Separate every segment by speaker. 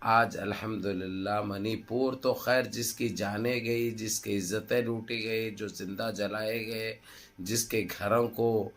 Speaker 1: آج الحمدللہ منی پور تو خیر جس کی جانیں گئی، جس کی عزتیں لوٹی گئی، جو زندہ جلائے گئے، جس کے گھروں کو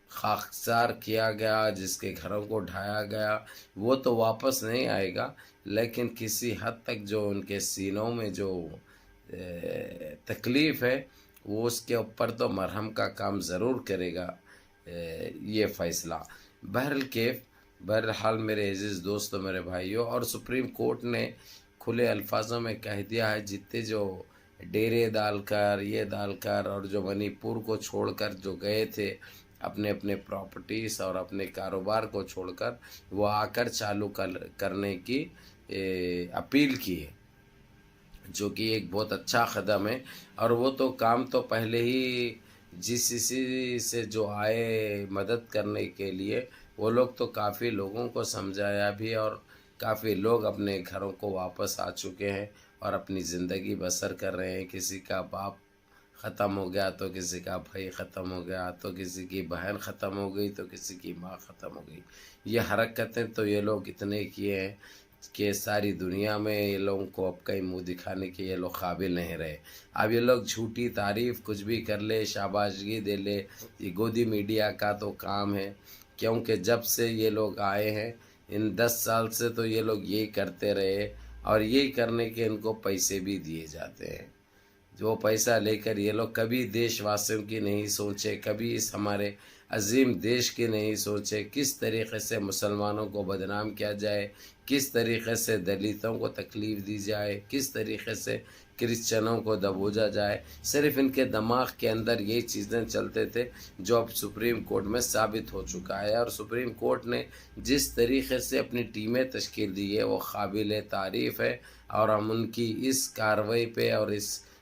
Speaker 1: خاکسار کیا گیا، جس کے گھروں کو ڈھایا گیا، وہ تو واپس نہیں آئے گا، لیکن کسی حد تک جو ان کے سینوں میں جو تکلیف ہے وہ اس کے اوپر تو مرہم کا کام ضرور کرے گا یہ فیصلہ۔ بہرحال میرے عزیز دوستو، میرے بھائیوں، اور سپریم کورٹ نے کھلے الفاظوں میں کہہ دیا ہے جتنے جو ڈیرے ڈال کر یہ ڈال کر اور جو منی پور کو چھوڑ کر جو گئے تھے اپنے اپنے پراپرٹیز اور اپنے کاروبار کو چھوڑ کر، وہ آ کر چالو کرنے کی اپیل کی ہے، جو کہ ایک بہت اچھا قدم ہے۔ اور وہ تو کام تو پہلے ہی GCC سے جو آئے مدد کرنے کے لیے، وہ لوگ تو کافی لوگوں کو سمجھایا بھی، اور کافی لوگ اپنے گھروں کو واپس آ چکے ہیں اور اپنی زندگی بسر کر رہے ہیں۔ کسی کا باپ ختم ہو گیا تو کسی کا بھائی ختم ہو گیا، تو کسی کی بہن ختم ہو گئی، تو کسی کی ماں ختم ہو گئی۔ یہ حرکتیں تو یہ لوگ اتنے کیے ہیں کہ ساری دنیا میں یہ لوگوں کو اب کہیں منہ دکھانے کے یہ لوگ قابل نہیں رہے۔ اب یہ لوگ جھوٹی تعریف کچھ بھی کر لے، شاباشگی دے لے، یہ گودی میڈیا کا تو کام ہے، کیونکہ جب سے یہ لوگ آئے ہیں ان 10 سال سے تو یہ لوگ یہی کرتے رہے، اور یہی کرنے کے ان کو پیسے بھی دیے جاتے ہیں۔ جو پیسہ لے کر یہ لوگ کبھی دیش واسیوں کی نہیں سوچے، کبھی اس ہمارے عظیم دیش کی نہیں سوچے، کس طریقے سے مسلمانوں کو بدنام کیا جائے، کس طریقے سے دلتوں کو تکلیف دی جائے، کس طریقے سے کرسچنوں کو دبوجا جائے۔ صرف ان کے دماغ کے اندر یہی چیزیں چلتے تھے، جو اب سپریم کورٹ میں ثابت ہو چکا ہے۔ اور سپریم کورٹ نے جس طریقے سے اپنی ٹیمیں تشکیل دی ہے وہ قابل تعریف ہے، اور ہم ان کی اس کارروائی پہ اور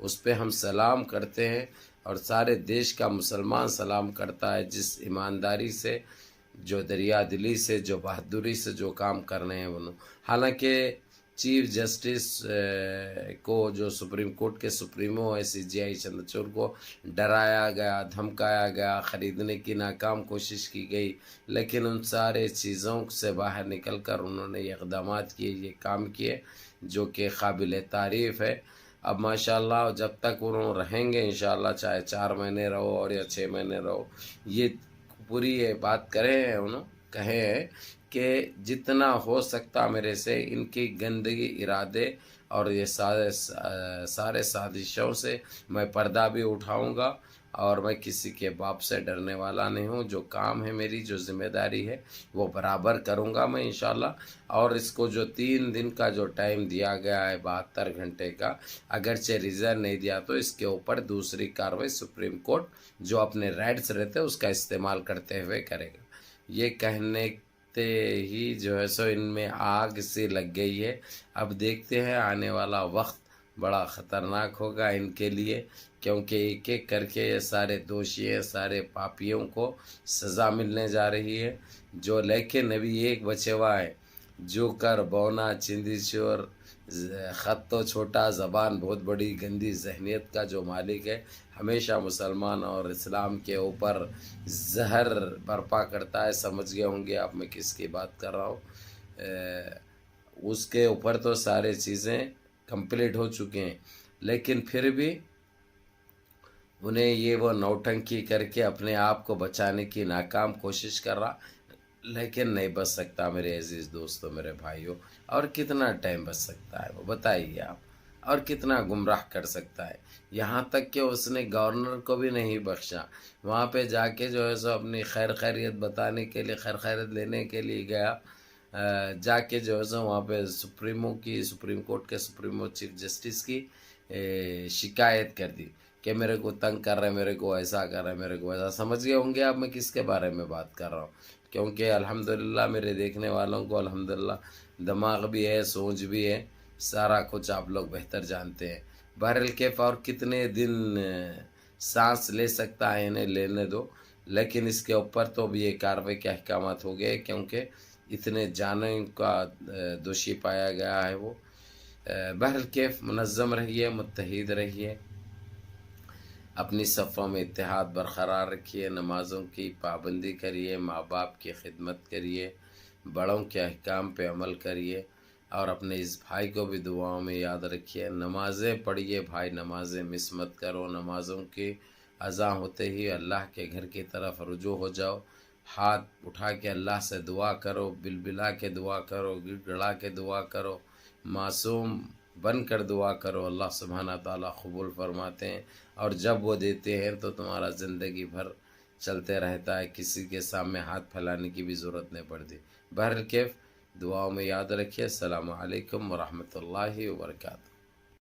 Speaker 1: اس پہ ہم سلام کرتے ہیں، اور سارے دیش کا مسلمان سلام کرتا ہے، جس ایمانداری سے، جو دریا دلی سے، جو بہادری سے جو کام کرنے ہیں انہوں۔ حالانکہ چیف جسٹس کو، جو سپریم کورٹ کے سپریمو ہے CJI چندرچوڑ کو ڈرایا گیا، دھمکایا گیا، خریدنے کی ناکام کوشش کی گئی، لیکن ان سارے چیزوں سے باہر نکل کر انہوں نے یہ اقدامات کیے، یہ کام کیے، جو کہ قابل تعریف ہے۔ اب ماشاءاللہ جب تک انہوں رہیں گے انشاءاللہ، چاہے 4 مہینے رہو اور یا 6 مہینے رہو، یہ پوری یہ بات کہے ہیں کہ جتنا ہو سکتا میرے سے ان کی گندگی ارادے اور یہ سارے سازشوں سے میں پردہ بھی اٹھاؤں گا، اور میں کسی کے باپ سے ڈرنے والا نہیں ہوں۔ جو کام ہے میری، جو ذمہ داری ہے، وہ برابر کروں گا میں انشاءاللہ۔ اور اس کو جو 3 دن کا جو ٹائم دیا گیا ہے، 72 گھنٹے کا، اگرچہ ریزرو نہیں دیا تو اس کے اوپر دوسری کارروائی سپریم کورٹ جو اپنے رائٹس رہتے ہیں اس کا استعمال کرتے ہوئے کرے گا۔ یہ کہنے ہی جو ہے سو ان میں آگ سی لگ گئی ہے۔ اب دیکھتے ہیں آنے والا وقت بڑا خطرناک ہوگا ان کے لیے، کیونکہ ایک ایک کر کے یہ سارے دوشی ہیں، سارے پاپیوں کو سزا ملنے جا رہی ہے۔ جو لیکن ابھی ایک بچے ہوا ہے، جو کر بونا چندی چور، خط تو چھوٹا زبان بہت بڑی، گندی ذہنیت کا جو مالک ہے، ہمیشہ مسلمان اور اسلام کے اوپر زہر برپا کرتا ہے۔ سمجھ گئے ہوں گے آپ میں کس کی بات کر رہا ہوں۔ اس کے اوپر تو سارے چیزیں کمپلیٹ ہو چکے ہیں، لیکن پھر بھی انہیں یہ وہ نوٹنکی کر کے اپنے آپ کو بچانے کی ناکام کوشش کر رہا، لیکن نہیں بچ سکتا میرے عزیز دوستو، میرے بھائیوں۔ اور کتنا ٹائم بچ سکتا ہے وہ بتائیے آپ، اور کتنا گمراہ کر سکتا ہے؟ یہاں تک کہ اس نے گورنر کو بھی نہیں بخشا، وہاں پہ جا کے جو ہے سو اپنی خیریت بتانے کے لیے، خیریت لینے کے لیے گیا، جا کے جو ہے سو وہاں پہ سپریم کورٹ کے سپریمو چیف جسٹس کی شکایت کر دی کہ میرے کو تنگ کر رہے ہیں، میرے کو ایسا کر رہے ہیں، میرے کو ایسا۔ سمجھ گئے ہوں گے آپ میں کس کے بارے میں بات کر رہا ہوں، کیونکہ الحمدللہ میرے دیکھنے والوں کو الحمدللہ دماغ بھی ہے، سوچ بھی ہے، سارا کچھ آپ لوگ بہتر جانتے ہیں۔ بہرحال کیف اور کتنے دن سانس لے سکتا ہے انہیں لینے دو، لیکن اس کے اوپر تو بھی یہ کارروائی کے احکامات ہو گئے، کیونکہ اتنے جانوں کا دوشی پایا گیا ہے وہ۔ بہرحال کیف منظم رہیے، متحد رہیے، اپنی صفوں میں اتحاد برقرار رکھیے، نمازوں کی پابندی کریے، ماں باپ کی خدمت کریے، بڑوں کے احکام پہ عمل کریے اور اپنے اس بھائی کو بھی دعاؤں میں یاد رکھیے. نمازیں پڑھیے بھائی، نمازیں مس مت کرو. نمازوں کی اذان ہوتے ہی اللہ کے گھر کی طرف رجوع ہو جاؤ. ہاتھ اٹھا کے اللہ سے دعا کرو، بلبلا کے دعا کرو، گڑ گڑا کے دعا کرو، معصوم بن کر دعا کرو. اللہ سبحانہ تعالیٰ قبول فرماتے ہیں، اور جب وہ دیتے ہیں تو تمہارا زندگی بھر چلتے رہتا ہے، کسی کے سامنے ہاتھ پھیلانے کی بھی ضرورت نہیں پڑتی. بہرکیف دعاؤں میں یاد رکھیے. السلام علیکم ورحمۃ اللہ وبرکاتہ.